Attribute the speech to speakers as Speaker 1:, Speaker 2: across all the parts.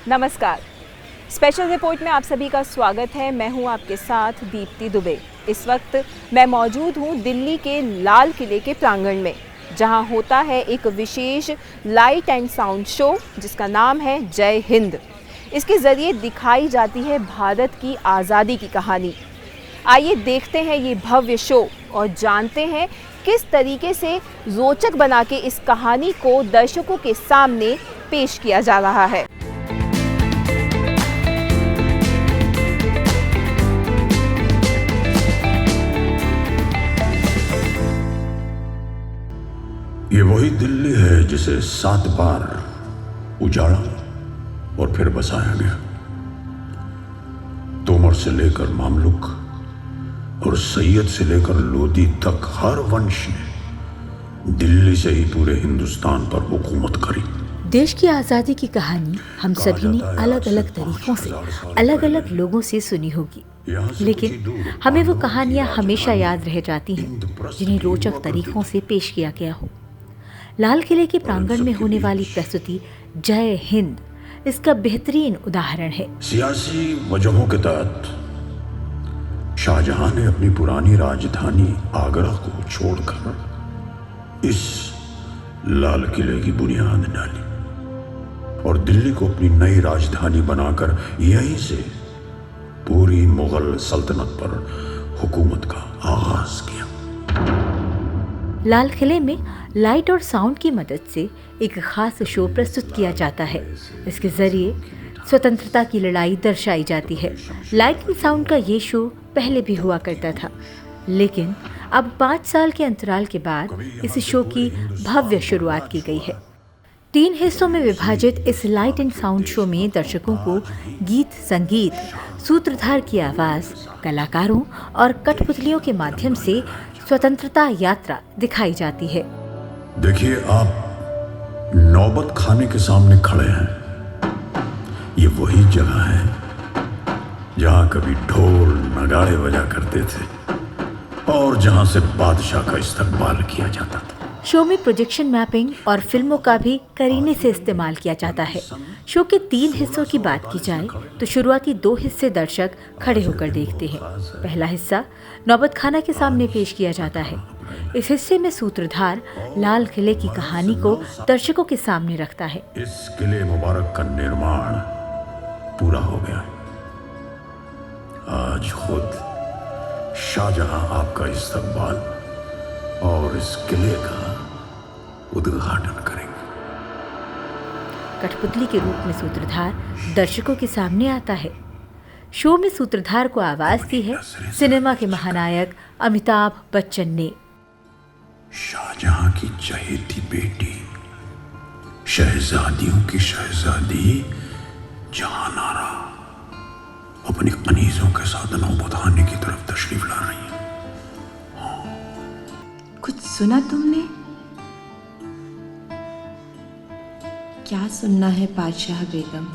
Speaker 1: नमस्कार। Special report में आप सभी का स्वागत है। मैं हूं आपके साथ दीप्ति दुबे। इस वक्त मैं मौजूद हूं दिल्ली के लाल किले के प्रांगण में, जहां होता है एक विशेष लाइट एंड साउंड शो जिसका नाम है जय हिंद। इसके ज़रिए दिखाई जाती है भारत की आज़ादी की कहानी। आइए देखते हैं ये भव्य शो और जानते हैं किस तरीके से रोचक बना के इस कहानी को दर्शकों के सामने पेश किया जा रहा है।
Speaker 2: ये वही दिल्ली है जिसे 7 बार उजाड़ा और फिर बसाया गया। तोमर से लेकर मामलुक और सैयद से लेकर लोदी तक हर वंश ने दिल्ली से ही पूरे हिंदुस्तान पर हुकूमत करी।
Speaker 3: देश की आज़ादी की कहानी हम सभी ने अलग अलग तरीकों से अलग अलग लोगों से सुनी होगी, लेकिन हमें वो कहानियाँ हमेशा याद रह जाती हैं जिन्हें रोचक तरीकों से पेश किया गया हो। लाल किले के प्रांगण में होने वाली प्रस्तुति जय हिंद इसका बेहतरीन उदाहरण है।
Speaker 2: सियासी वजहों के तहत शाहजहां ने अपनी पुरानी राजधानी आगरा को छोड़कर इस लाल किले की बुनियाद डाली और दिल्ली को अपनी नई राजधानी बनाकर यहीं से पूरी मुगल सल्तनत पर हुकूमत का आगाज किया।
Speaker 3: लाल किले में लाइट और साउंड की मदद से एक खास शो प्रस्तुत किया जाता है। इसके जरिए स्वतंत्रता की लड़ाई दर्शाई जाती है। लाइट एंड साउंड का ये शो पहले भी हुआ करता था, लेकिन अब 5 साल के अंतराल के बाद इस शो की भव्य शुरुआत की गई है। 3 हिस्सों में विभाजित इस लाइट एंड साउंड शो में दर्शकों को गीत, संगीत, सूत्रधार की आवाज़, कलाकारों और कठपुतलियों के माध्यम से स्वतंत्रता यात्रा दिखाई जाती है।
Speaker 2: देखिए, आप नौबत खाने के सामने खड़े हैं। ये वही जगह है जहां कभी ढोल नगाड़े बजा करते थे और जहां से बादशाह का इस्तकबाल किया जाता था।
Speaker 3: शो में प्रोजेक्शन मैपिंग और फिल्मों का भी करीने से इस्तेमाल किया जाता है। शो के 3 हिस्सों की बात की जाए तो शुरुआती 2 हिस्से दर्शक खड़े होकर देखते हैं। पहला हिस्सा नौबत खाना के सामने पेश किया जाता है। इस हिस्से में सूत्रधार लाल किले की कहानी को दर्शकों के सामने रखता है।
Speaker 2: इस किले मुबारक का निर्माण पूरा हो गया। आज खुद शाहजहां आपका इस्तकबाल और इस किले का उद्घाटन करेंगे।
Speaker 3: कठपुतली के रूप में सूत्रधार दर्शकों के सामने आता है। शो में सूत्रधार को आवाज दी है सिनेमा के महानायक अमिताभ बच्चन ने।
Speaker 2: शाहजहां की चहेती बेटी, शहजादियों की शहजादी जहानारा अपनी कनीजों के साथ नौबत खाने की तरफ तशरीफ ला रही है।
Speaker 4: कुछ सुना तुमने? क्या सुनना है बादशाह बेगम?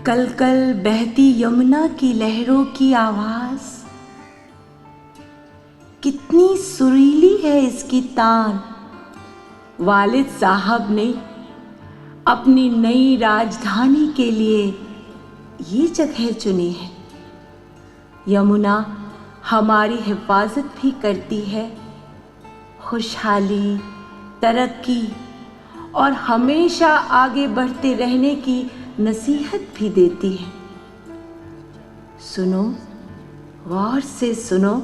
Speaker 4: कल कल बहती यमुना की लहरों की आवाज, कितनी सुरीली है इसकी तान। वालिद साहब ने अपनी नई राजधानी के लिए ये जगह चुनी है। यमुना हमारी हिफाजत भी करती है, खुशहाली, तरक्की और हमेशा आगे बढ़ते रहने की नसीहत भी देती है। सुनो, गौर से सुनो,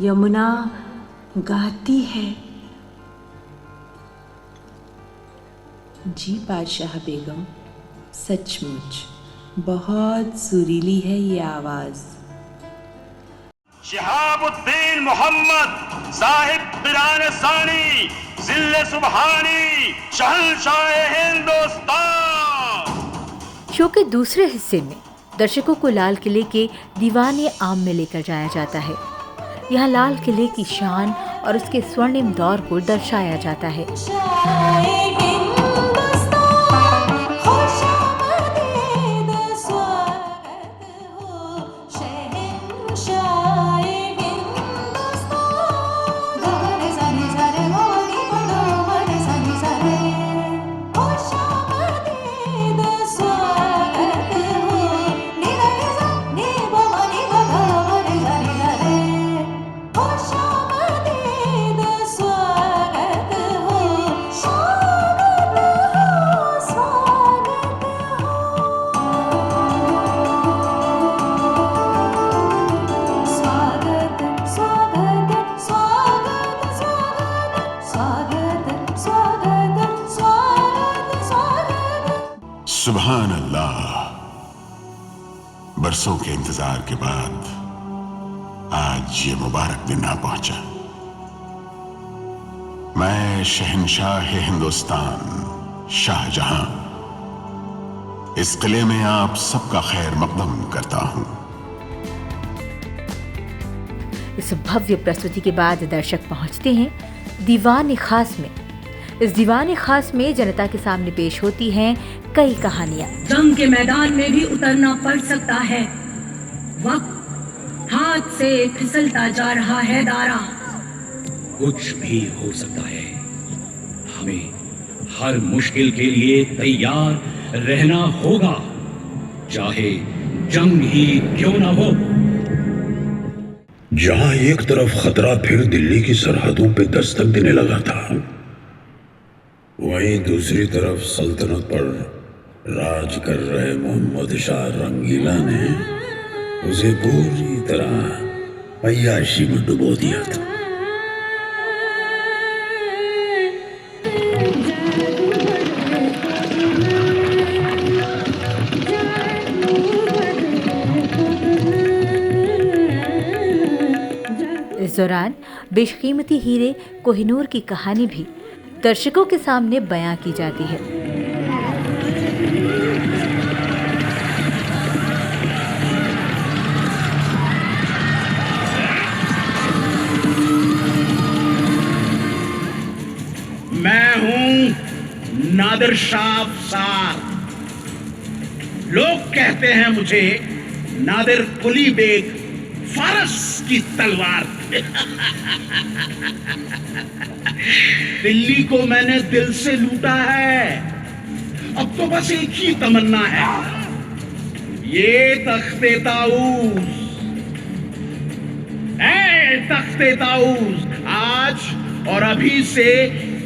Speaker 4: यमुना गाती है। जी बादशाह बेगम, सचमुच बहुत सुरीली है ये आवाज़।
Speaker 5: शहाबुद्दीन मोहम्मद साहिब पिरान सानी जिल्ले सुबहानी शहंशाह हिंदुस्तान।
Speaker 3: शो के दूसरे हिस्से में दर्शकों को लाल किले के दीवाने आम में लेकर जाया जाता है। यहाँ लाल किले की शान और उसके स्वर्णिम दौर को दर्शाया जाता है।
Speaker 2: बरसों के इंतजार के बाद आज ये मुबारक दिन आ पहुंचा। मैं शहंशाह हिंदुस्तान शाहजहां इस किले में आप सबका खैर मकदम करता हूं।
Speaker 3: इस भव्य प्रस्तुति के बाद दर्शक पहुंचते हैं दीवान खास में। इस दीवान खास में जनता के सामने पेश होती हैं कई कहानियां।
Speaker 4: जंग के मैदान में भी उतरना पड़ सकता है। वक्त हाथ से फिसलता जा रहा है दारा।
Speaker 6: कुछ भी हो सकता है। हमें हर मुश्किल के लिए तैयार रहना होगा, चाहे जंग ही क्यों ना हो।
Speaker 2: जहां एक तरफ खतरा फिर दिल्ली की सरहदों पे दस्तक देने लगा था, वहीं दूसरी तरफ सल्तनत पर राज कर रहे मोहम्मद शाह रंगीला ने उसे पूरी तरह अय्याशी में डुबो दिया था।
Speaker 3: इस दौरान बेशकीमती हीरे कोहिनूर की कहानी भी दर्शकों के सामने बयां की जाती है।
Speaker 6: मैं हूं नादिर शाह अफसार। लोग कहते हैं मुझे नादिर कुली बेग फारस की तलवार। दिल्ली को मैंने दिल से लूटा है। अब तो बस एक ही तमन्ना है, ये तख्ते ताऊस, ऐ तख्ते ताऊस, आज और अभी से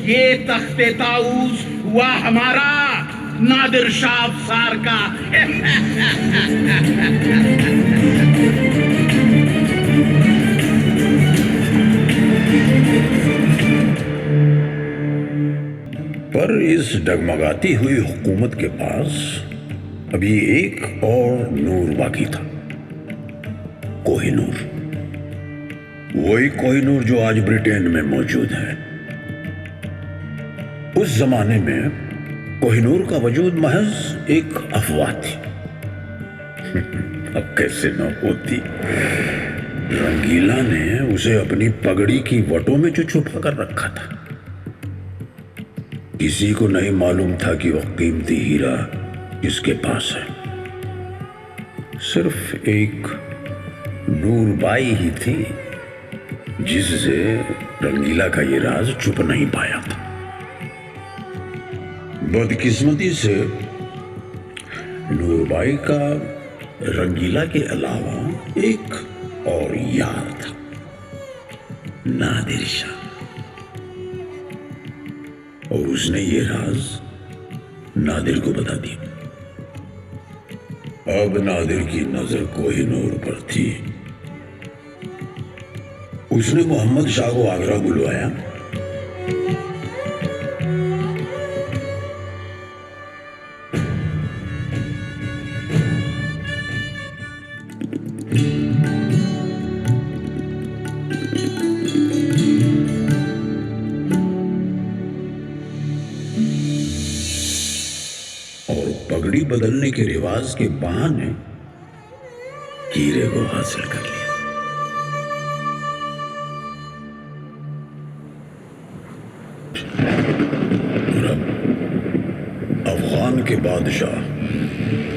Speaker 6: ये तख्ते ताऊस हुआ हमारा, नादिर शाह अफसार का।
Speaker 2: पर इस डगमगाती हुई हुकूमत के पास अभी एक और नूर बाकी था, कोहिनूर। वही कोहिनूर जो आज ब्रिटेन में मौजूद है। उस जमाने में कोहिनूर का वजूद महज एक अफवाह थी। अब कैसे न होती। रंगीला ने उसे अपनी पगड़ी की वटों में जो छुपा कर रखा था। किसी को नहीं मालूम था कि वह कीमती हीरा किसके पास है। सिर्फ एक नूरबाई ही थी जिससे रंगीला का ये राज छुप नहीं पाया था। बदकिस्मती से नूरबाई का रंगीला के अलावा एक और यार था, नादिर शाह। और उसने ये राज नादिर को बता दिया। अब नादिर की नजर कोहिनूर पर थी। उसने मोहम्मद शाह को आगरा बुलवाया। पगड़ी बदलने के रिवाज के बहाने हीरे को हासिल कर लिया। अफगान के बादशाह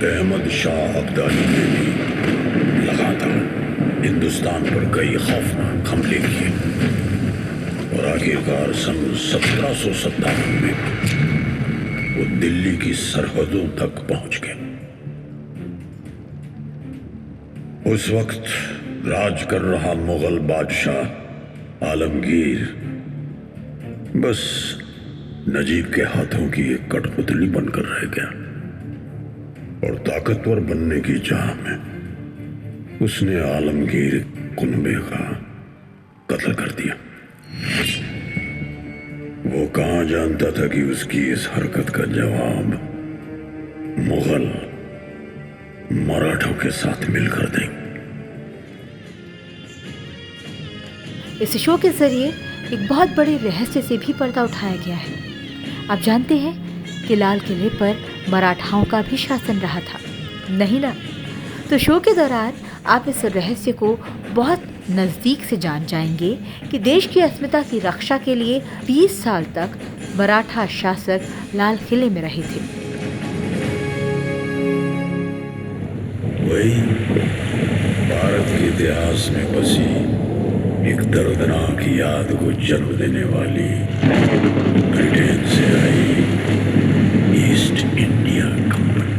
Speaker 2: अहमद शाह अब्दाली ने भी लगातार हिंदुस्तान पर कई खौफनाक हमले किए और आखिरकार सन 1757 में वो दिल्ली की सरहदों तक पहुंच गए। उस वक्त राज कर रहा मुगल बादशाह आलमगीर बस नजीब के हाथों की एक कठपुतली बनकर रह गया और ताकतवर बनने की चाह में उसने आलमगीर कुनबे का कत्ल कर दिया। वो कहां जानता था कि उसकी इस हरकत का जवाब मुगल मराठों के साथ मिलकर देंगे।
Speaker 3: इस शो के जरिए एक बहुत बड़े रहस्य से भी पर्दा उठाया गया है। आप जानते हैं कि लाल किले पर मराठाओं का भी शासन रहा था, नहीं ना? तो शो के दौरान आप इस रहस्य को बहुत नज़दीक से जान जाएंगे कि देश की अस्मिता की रक्षा के लिए 20 साल तक मराठा शासक लाल किले में रहे थे।
Speaker 2: वही भारत के इतिहास में बसी एक दर्दनाक याद को जन्म देने वाली ब्रिटेन से आई ईस्ट इंडिया कंपनी।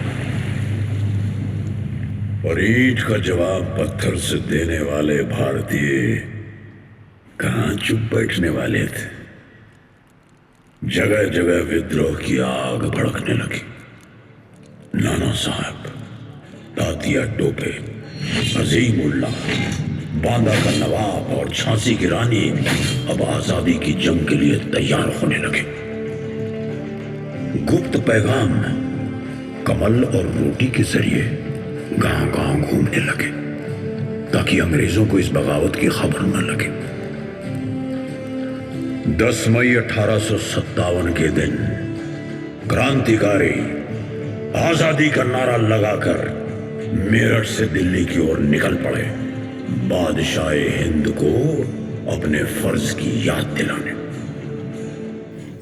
Speaker 2: और ईंट का जवाब पत्थर से देने वाले भारतीय कहां चुप बैठने वाले थे। जगह जगह विद्रोह की आग भड़कने लगी। नाना साहब, तातिया टोपे, अजीम उल्ला, बांदा का नवाब और झांसी की रानी अब आजादी की जंग के लिए तैयार होने लगे। गुप्त पैगाम कमल और रोटी के जरिए गांव-गांव घूमने लगे ताकि अंग्रेजों को इस बगावत की खबर न लगे। 10 मई 1857 के दिन क्रांतिकारी आजादी का नारा लगाकर मेरठ से दिल्ली की ओर निकल पड़े, बादशाह हिंद को अपने फर्ज की याद दिलाने।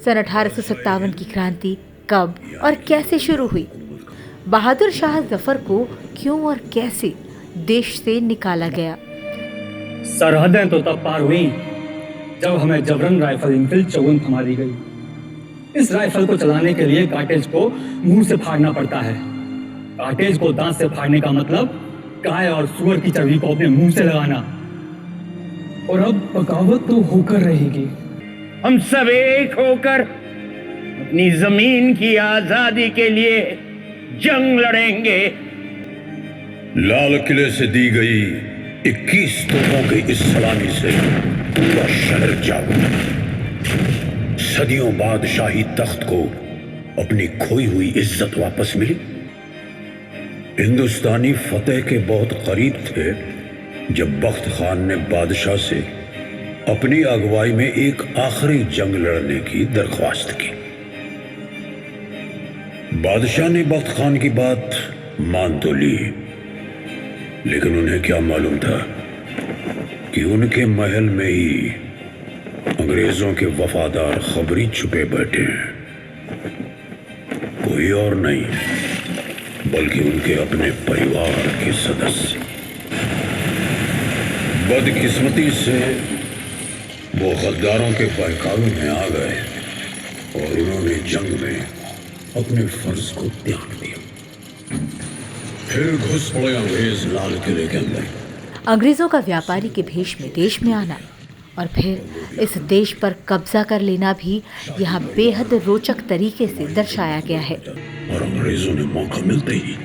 Speaker 3: सन 1857 की क्रांति कब और कैसे शुरू हुई? बहादुर शाह जफर को क्यों और कैसे देश से निकाला गया?
Speaker 7: सरहदें तो तब पार हुई जब हमें जबरन राइफल इनफील्ड 54 थमा दी गई। इस राइफल को चलाने के लिए कार्टेज को मुंह से फाड़ना पड़ता है। कार्टेज को दांत से फाड़ने का मतलब गाय और सुअर की चर्बी को अपने मुंह से लगाना।
Speaker 8: और अब बगावत तो होकर रहेगी।
Speaker 9: हम सब एक होकर अपनी जमीन की आजादी के लिए जंग लड़ेंगे।
Speaker 2: लाल किले से दी गई 21 तोपों की इस सलामी से पूरा शहर जाग उठा। सदियों बाद शाही तख्त को अपनी खोई हुई इज्जत वापस मिली। हिंदुस्तानी फतेह के बहुत करीब थे जब बख्त खान ने बादशाह से अपनी अगुवाई में एक आखिरी जंग लड़ने की दरख्वास्त की। बादशाह ने बख्त खान की बात मान तो ली, लेकिन उन्हें क्या मालूम था कि उनके महल में ही अंग्रेजों के वफादार खबरी छुपे बैठे हैं। कोई और नहीं बल्कि उनके अपने परिवार के सदस्य। बदकिस्मती से वो गद्दारों के बहकावे में आ गए और उन्होंने जंग में अपने फर्ज को त्याग दिया। फिर घुस पड़े अंग्रेज लाल किले के अंदर।
Speaker 3: अंग्रेजों का व्यापारी के भेष में देश में आना और फिर इस देश पर कब्जा कर लेना भी यहाँ बेहद रोचक तरीके से दर्शाया गया है।
Speaker 2: और अंग्रेजों ने मौका मिलते ही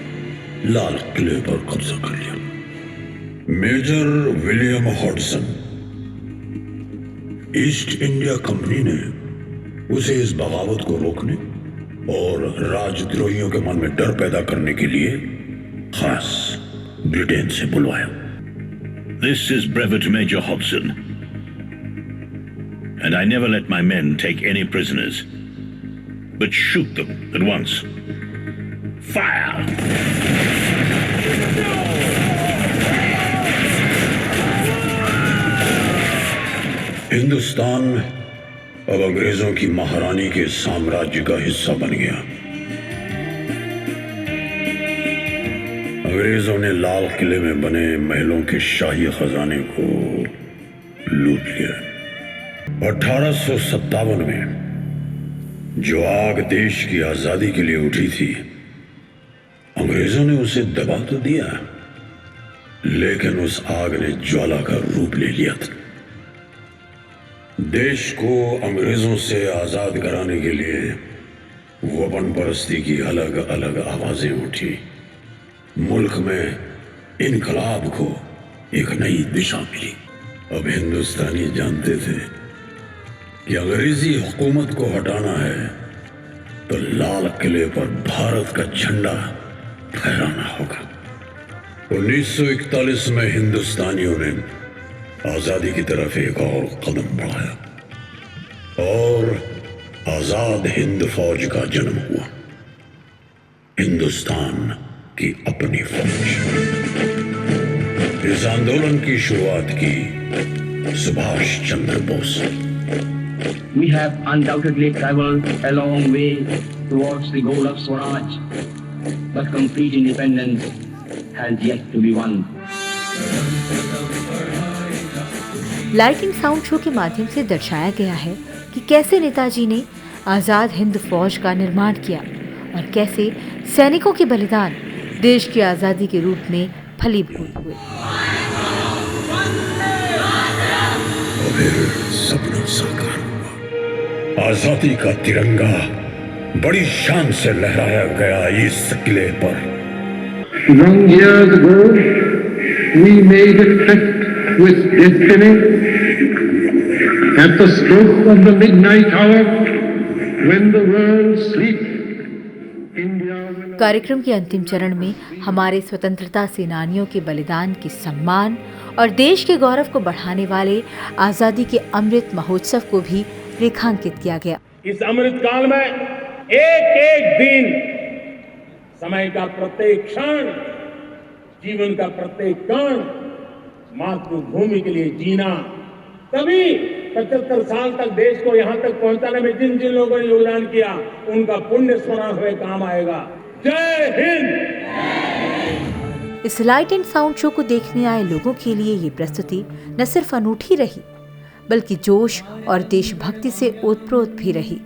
Speaker 2: लाल किले पर कब्जा कर लिया। Major William Hodson, East India Company ने उसे इस बगावत को रोकने और राजद्रोहियों के मन में डर पैदा करने के लिए खास ब्रिटेन से बुलवाया।
Speaker 5: This is Brevet Major Hodgson, and I never let my men take any prisoners, but shoot them at once. Fire!
Speaker 2: Hindustan अब अंग्रेजों की महारानी के साम्राज्य का हिस्सा बन गया। अंग्रेजों ने लाल किले में बने महलों के शाही खजाने को लूट लिया। 1857 में जो आग देश की आजादी के लिए उठी थी, अंग्रेजों ने उसे दबा तो दिया, लेकिन उस आग ने ज्वाला का रूप ले लिया था। देश को अंग्रेजों से आजाद कराने के लिए वतन परस्ती की अलग अलग आवाजें उठी। मुल्क में इनकलाब को एक नई दिशा मिली। अब हिंदुस्तानी जानते थे कि अंग्रेजी हुकूमत को हटाना है तो लाल किले पर भारत का झंडा फहराना होगा। 1941 में हिंदुस्तानियों ने आजादी की तरफ एक और कदम बढ़ाया और आजाद हिंद फौज का जन्म हुआ। हिंदुस्तान की अपनी फौज। इस आंदोलन की शुरुआत की Subhash Chandra Bose.
Speaker 10: We have undoubtedly traveled a long way towards the goal of Swaraj, but complete independence has yet to be won.
Speaker 3: Lighting sound show के माध्यम से दर्शाया गया है कि कैसे नेताजी ने आज़ाद हिंद फौज का निर्माण किया और कैसे सैनिकों के बलिदान देश की आज़ादी के रूप में फलीभूत हुए।
Speaker 2: फिर सपना साकार हुआ। आजादी का तिरंगा बड़ी शान से लहराया गया इस किले पर।
Speaker 11: Long years ago, we made a pact with destiny. At the stroke of the midnight hour, when the world sleeps, India will...
Speaker 3: कार्यक्रम के अंतिम चरण में हमारे स्वतंत्रता सेनानियों के बलिदान के सम्मान और देश के गौरव को बढ़ाने वाले आजादी के अमृत महोत्सव को भी रेखांकित किया गया।
Speaker 9: इस अमृत काल में एक एक दिन, समय का प्रत्येक क्षण, जीवन का प्रत्येक कण मातृभूमि के लिए जीना, तभी 75 साल तक देश को यहाँ तक पहुंचाने में जिन जिन लोगों ने योगदान किया उनका पुण्य स्मरण हुए काम आएगा। जय हिंद।
Speaker 3: इस लाइट एंड साउंड शो को देखने आए लोगों के लिए ये प्रस्तुति न सिर्फ अनूठी रही बल्कि जोश और देशभक्ति से ओतप्रोत भी रही।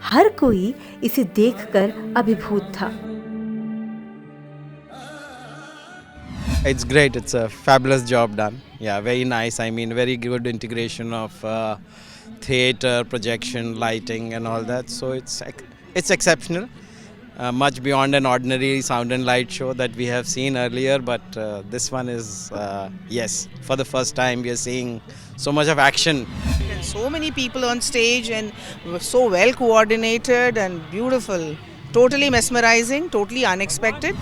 Speaker 3: हर कोई इसे देखकर अभिभूत था।
Speaker 12: It's great. It's a fabulous job done. Yeah, very nice. I mean, very good integration of theatre, projection, lighting, and all that. So it's exceptional. Much beyond an ordinary sound and light show that we have seen earlier. But this one is, yes, for the first time we are seeing so much of action.
Speaker 13: And so many people on stage and so well coordinated and beautiful. Totally mesmerizing, totally unexpected.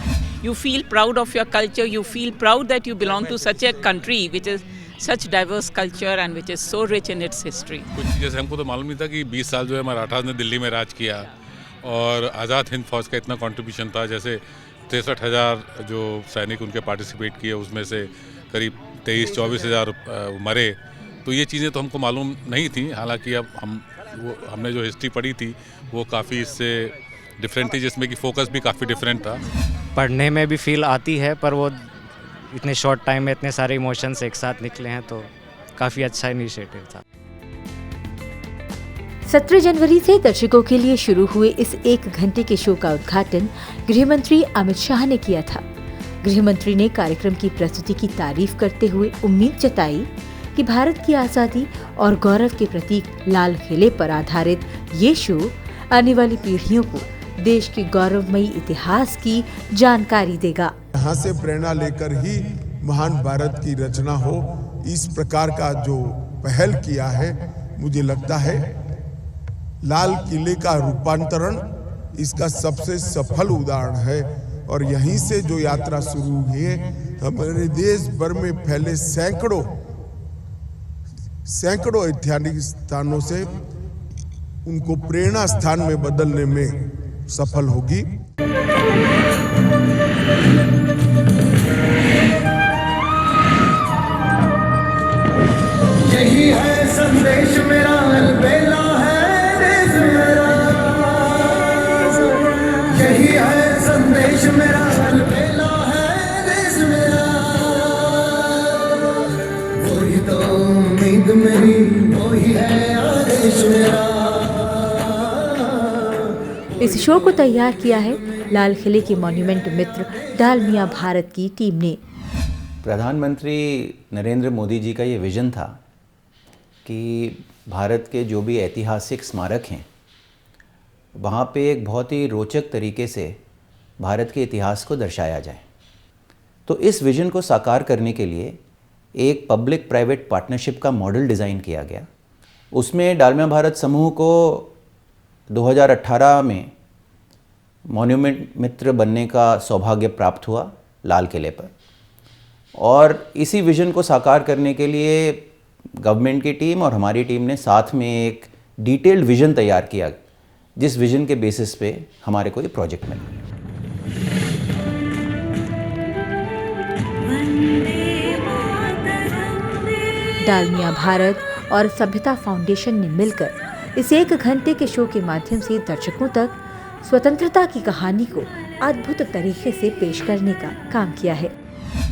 Speaker 14: You feel proud of your culture, you feel proud that you belong to such a country which is such diverse culture and which is so rich in its history.
Speaker 15: कुछ जैसे हमको तो मालूम नहीं था कि 20 साल जो है मराठास ने दिल्ली में राज किया और आज़ाद हिंद फौज का इतना कंट्रीब्यूशन था। जैसे 63,000 जो सैनिक उनके पार्टिसिपेट किए उसमें से करीब 23-24 हज़ार मरे। तो ये चीज़ें तो हमको मालूम नहीं थी। हालांकि अब हमने जो हिस्ट्री पढ़ी थी वो काफ़ी इससे डिफरेंट थी, जिसमें कि फोकस भी काफ़ी डिफरेंट था।
Speaker 16: पढ़ने में भी फील आती है पर वो इतने शॉर्ट टाइम में इतने सारे इमोशंस एक साथ निकले हैं तो काफ़ी अच्छा इनिशिएटिव था।
Speaker 3: 17 जनवरी से दर्शकों के लिए शुरू हुए इस 1 घंटे के शो का उद्घाटन गृह मंत्री अमित शाह ने किया था। गृह मंत्री ने कार्यक्रम की प्रस्तुति की तारीफ करते हुए उम्मीद जताई कि भारत की आज़ादी और गौरव के प्रतीक लाल किले पर आधारित ये शो आने वाली पीढ़ियों को देश के गौरवमयी इतिहास की जानकारी देगा।
Speaker 17: यहाँ से प्रेरणा लेकर ही महान भारत की रचना हो, इस प्रकार का जो पहल किया है, मुझे लगता है लाल किले का रूपांतरण इसका सबसे सफल उदाहरण है। और यहीं से जो यात्रा शुरू हुई है, हमारे देश भर में फैले सैकड़ों ऐतिहासिक स्थानों से उनको प्रेरणा स्थान में बदलने में सफल होगी।
Speaker 18: यही है संदेश मेरा, अलबेला है देश मेरा। यही है संदेश मेरा, अलबेला है देश मेरा। वही तो उम्मीद मेरी, वही है आदेश मेरा।
Speaker 3: इस शो को तैयार किया है लाल किले के मॉन्यूमेंट मित्र डालमिया भारत की टीम ने।
Speaker 19: प्रधानमंत्री नरेंद्र मोदी जी का ये विजन था कि भारत के जो भी ऐतिहासिक स्मारक हैं वहाँ पे एक बहुत ही रोचक तरीके से भारत के इतिहास को दर्शाया जाए। तो इस विजन को साकार करने के लिए एक पब्लिक प्राइवेट पार्टनरशिप का मॉडल डिज़ाइन किया गया। उसमें डालमिया भारत समूह को 2018 में मॉन्यूमेंट मित्र बनने का सौभाग्य प्राप्त हुआ लाल किले पर। और इसी विज़न को साकार करने के लिए गवर्नमेंट की टीम और हमारी टीम ने साथ में एक डिटेल्ड विज़न तैयार किया, जिस विज़न के बेसिस पे हमारे को ये प्रोजेक्ट मिला।
Speaker 3: डालमिया भारत और सभ्यता फाउंडेशन ने मिलकर इस 1 घंटे के शो के माध्यम से दर्शकों तक स्वतंत्रता की कहानी को अद्भुत तरीके से पेश करने का काम किया है।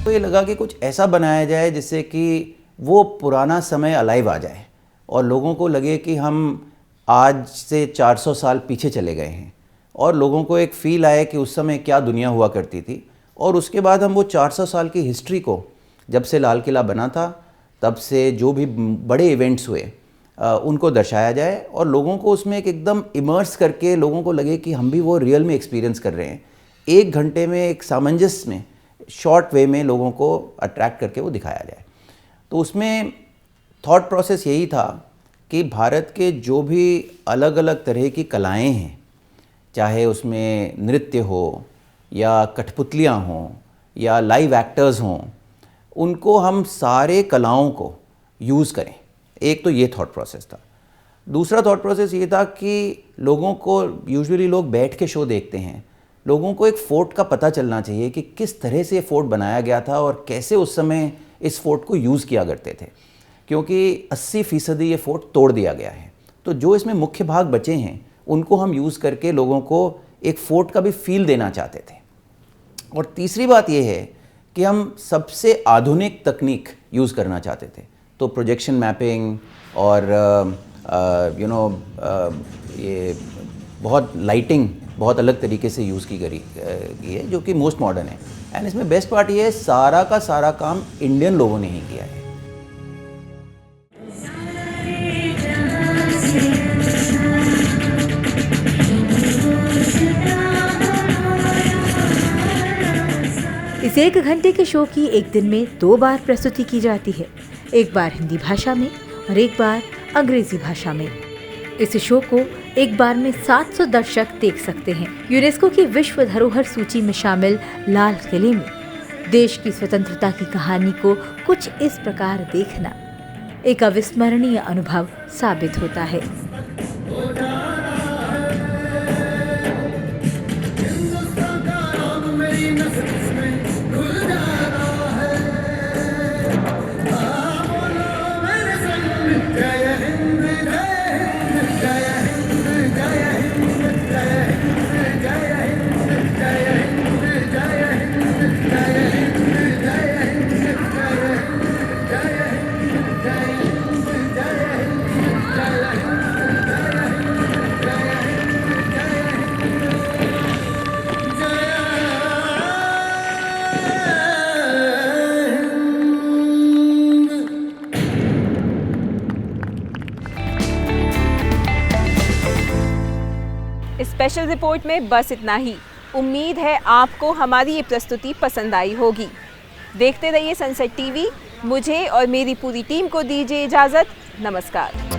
Speaker 19: तो ये लगा कि कुछ ऐसा बनाया जाए जिससे कि वो पुराना समय अलाइव आ जाए और लोगों को लगे कि हम आज से 400 साल पीछे चले गए हैं और लोगों को एक फ़ील आए कि उस समय क्या दुनिया हुआ करती थी। और उसके बाद हम वो 400 साल की हिस्ट्री को, जब से लाल किला बना था तब से जो भी बड़े इवेंट्स हुए उनको दर्शाया जाए और लोगों को उसमें एकदम इमर्स करके लोगों को लगे कि हम भी वो रियल में एक्सपीरियंस कर रहे हैं। 1 घंटे में एक सामंजस्य में, शॉर्ट वे में लोगों को अट्रैक्ट करके वो दिखाया जाए। तो उसमें थॉट प्रोसेस यही था कि भारत के जो भी अलग अलग तरह की कलाएं हैं, चाहे उसमें नृत्य हो या कठपुतलियाँ हों या लाइव एक्टर्स हों, उनको हम सारे कलाओं को यूज़ करें। एक तो ये थॉट प्रोसेस था। दूसरा थॉट प्रोसेस ये था कि लोगों को, यूजुअली लोग बैठ के शो देखते हैं, लोगों को एक फोर्ट का पता चलना चाहिए कि किस तरह से ये फोर्ट बनाया गया था और कैसे उस समय इस फोर्ट को यूज़ किया करते थे, क्योंकि 80% ये फोर्ट तोड़ दिया गया है। तो जो इसमें मुख्य भाग बचे हैं उनको हम यूज़ करके लोगों को एक फोर्ट का भी फील देना चाहते थे। और तीसरी बात ये है कि हम सबसे आधुनिक तकनीक यूज़ करना चाहते थे। तो प्रोजेक्शन मैपिंग और ये बहुत लाइटिंग बहुत अलग तरीके से यूज़ की गई है, जो कि मोस्ट मॉडर्न है। एंड इसमें बेस्ट पार्ट ये है, सारा का सारा काम इंडियन लोगों ने ही किया है।
Speaker 3: इस 1 घंटे के शो की एक दिन में 2 बार प्रस्तुति की जाती है, एक बार हिंदी भाषा में और एक बार अंग्रेजी भाषा में। इस शो को एक बार में 700 दर्शक देख सकते हैं। यूनेस्को की विश्व धरोहर सूची में शामिल लाल किले में देश की स्वतंत्रता की कहानी को कुछ इस प्रकार देखना एक अविस्मरणीय अनुभव साबित होता है।
Speaker 1: स्पेशल रिपोर्ट में बस इतना ही। उम्मीद है आपको हमारी ये प्रस्तुति पसंद आई होगी। देखते रहिए सनसेट टीवी। मुझे और मेरी पूरी टीम को दीजिए इजाज़त। नमस्कार।